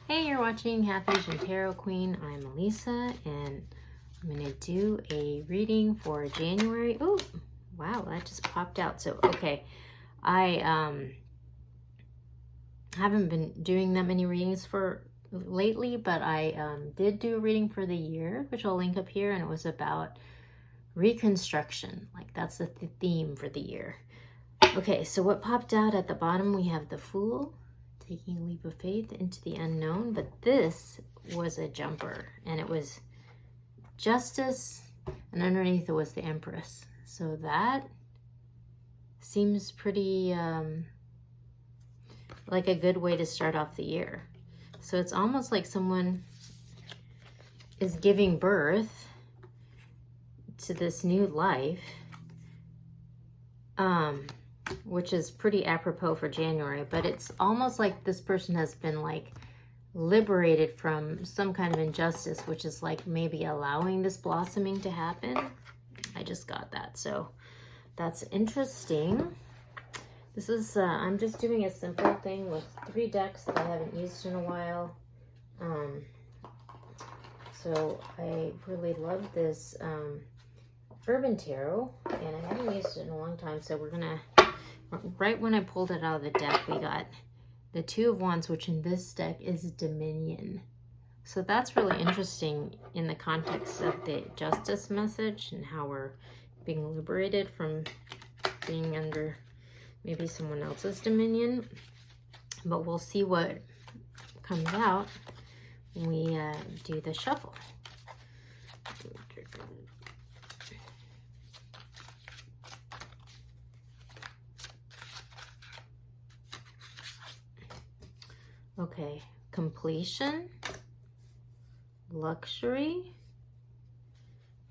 Hey, you're watching Half Asian Tarot Queen. I'm Elisa, and I'm going to do a reading for January. Oh, wow, that just popped out. So, okay, I haven't been doing that many readings for lately, but I did do a reading for the year, which I'll link up here, and it was about reconstruction. Like, that's the theme for the year. Okay, so what popped out at the bottom, we have the Fool, taking a leap of faith into the unknown, but this was a jumper, and it was Justice, and underneath it was the Empress. So that seems pretty like a good way to start off the year. So it's almost like someone is giving birth to this new life, which is pretty apropos for January, but it's almost like this person has been like liberated from some kind of injustice, which is like maybe allowing this blossoming to happen. I just got that, so that's interesting. This is I'm just doing a simple thing with 3 decks that I haven't used in a while. So I really love this Urban Tarot, and I haven't used it in a long time, so we're gonna, right when I pulled it out of the deck, we got the 2 of Wands, which in this deck is Dominion. So that's really interesting in the context of the Justice message and how we're being liberated from being under maybe someone else's dominion. But we'll see what comes out when we do the shuffle. Okay, completion, luxury,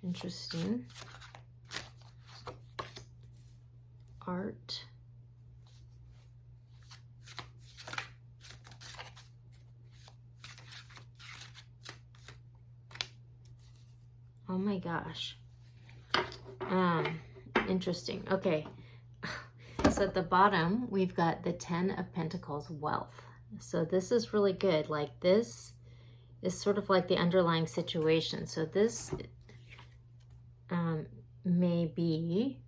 interesting, art, oh my gosh, interesting. Okay, so at the bottom we've got the 10 of Pentacles, wealth. So this is really good. Like, this is sort of like the underlying situation. So this may be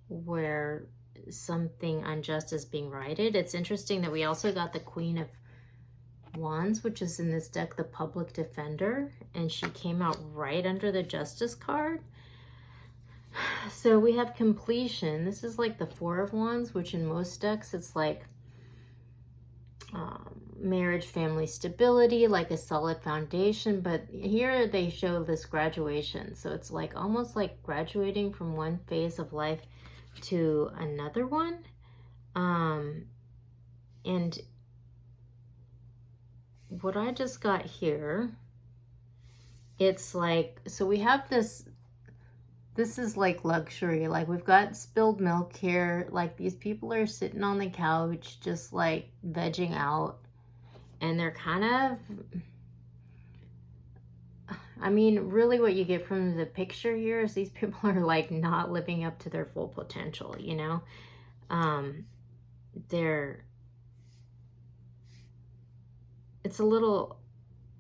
where something unjust is being righted. It's interesting that we also got the Queen of Wands, which is in this deck, the Public Defender, and she came out right under the Justice card. So we have completion. This is like the 4 of Wands, which in most decks it's like marriage, family stability, like a solid foundation, but here they show this graduation. So it's like almost like graduating from one phase of life to another one. And what I just got here, it's like, so we have this is like luxury. Like, we've got spilled milk here. Like, these people are sitting on the couch just like vegging out, and they're kind of, I mean, really what you get from the picture here is these people are like not living up to their full potential, you know? It's a little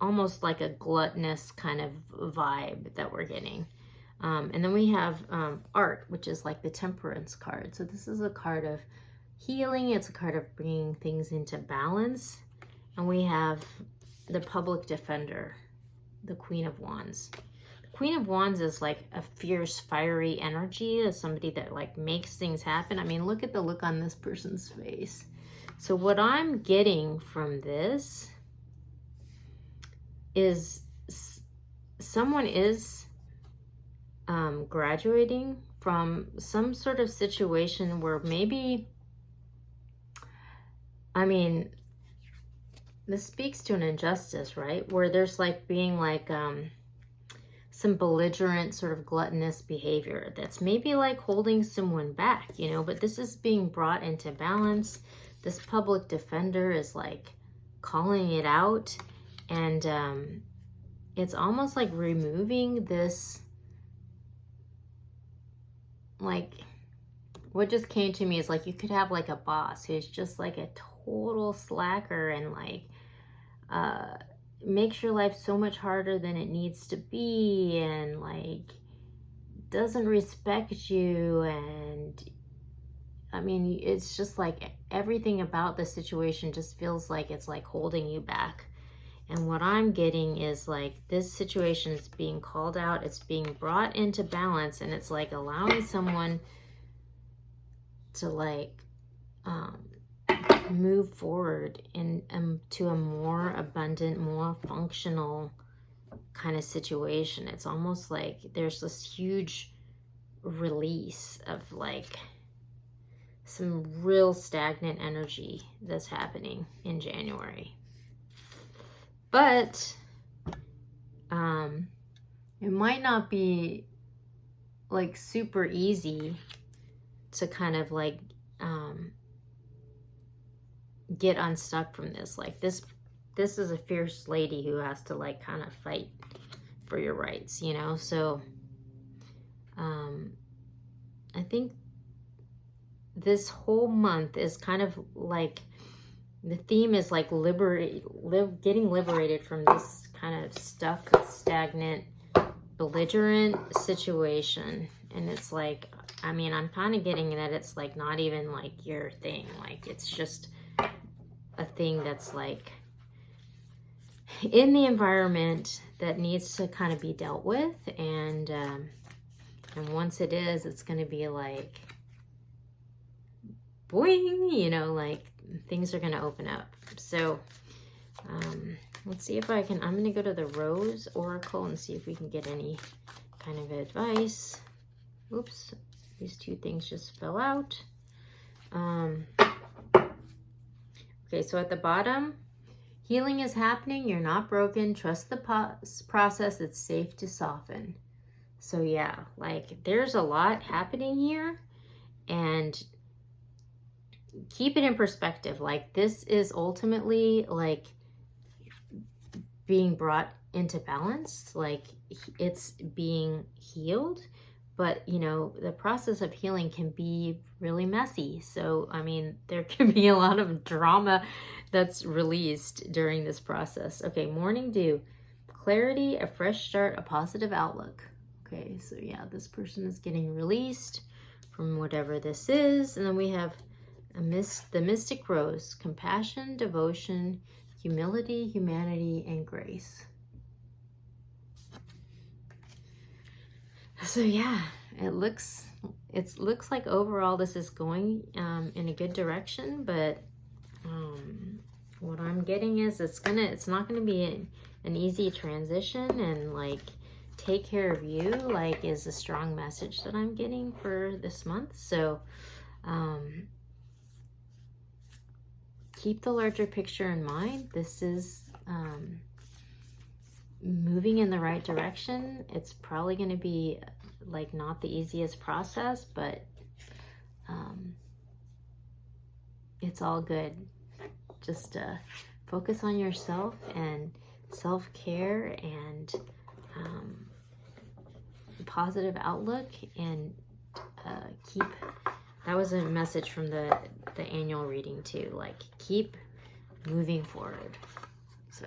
almost like a gluttonous kind of vibe that we're getting. And then we have art, which is like the Temperance card. So this is a card of healing. It's a card of bringing things into balance. And we have the Public Defender, the Queen of Wands. The Queen of Wands is like a fierce, fiery energy, as somebody that like makes things happen. I mean, look at the look on this person's face. So what I'm getting from this is someone is graduating from some sort of situation where maybe, I mean, this speaks to an injustice, right? Where there's like being like some belligerent sort of gluttonous behavior that's maybe like holding someone back, you know, but this is being brought into balance. This Public Defender is like calling it out, and it's almost like removing this, like, what just came to me is like you could have like a boss who's just like a total slacker and like makes your life so much harder than it needs to be, and like doesn't respect you. And I mean, it's just like everything about the situation just feels like it's like holding you back. And what I'm getting is like this situation is being called out, it's being brought into balance, and it's like allowing someone to like move forward in to a more abundant, more functional kind of situation. It's almost like there's this huge release of like some real stagnant energy that's happening in January. But it might not be like super easy to kind of like get unstuck from this. Like this is a fierce lady who has to like kind of fight for your rights, you know? So I think this whole month is kind of like, the theme is like getting liberated from this kind of stuck, stagnant, belligerent situation. And it's like, I mean, I'm kind of getting that it's like not even like your thing. Like it's just a thing that's like in the environment that needs to kind of be dealt with. And once it is, it's going to be like, boing, you know, like things are going to open up. So let's see if I can, I'm going to go to the Rose Oracle and see if we can get any kind of advice. Oops, these two things just fell out. Okay, so at the bottom, healing is happening. You're not broken. Trust the process. It's safe to soften. So yeah, like there's a lot happening here, and keep it in perspective. Like this is ultimately like being brought into balance. Like it's being healed, but you know, the process of healing can be really messy. So, I mean, there can be a lot of drama that's released during this process. Okay, morning dew, clarity, a fresh start, a positive outlook. Okay, so yeah, this person is getting released from whatever this is. And then we have the Mystic Rose, compassion, devotion, humility, humanity, and grace. So yeah, it looks like overall this is going in a good direction, but what I'm getting is it's not gonna be an easy transition, and like take care of you like is a strong message that I'm getting for this month. So keep the larger picture in mind. This is moving in the right direction. It's probably going to be like not the easiest process, but it's all good. Just focus on yourself and self-care and positive outlook, and keep, that was a message from the annual reading too, like keep moving forward. So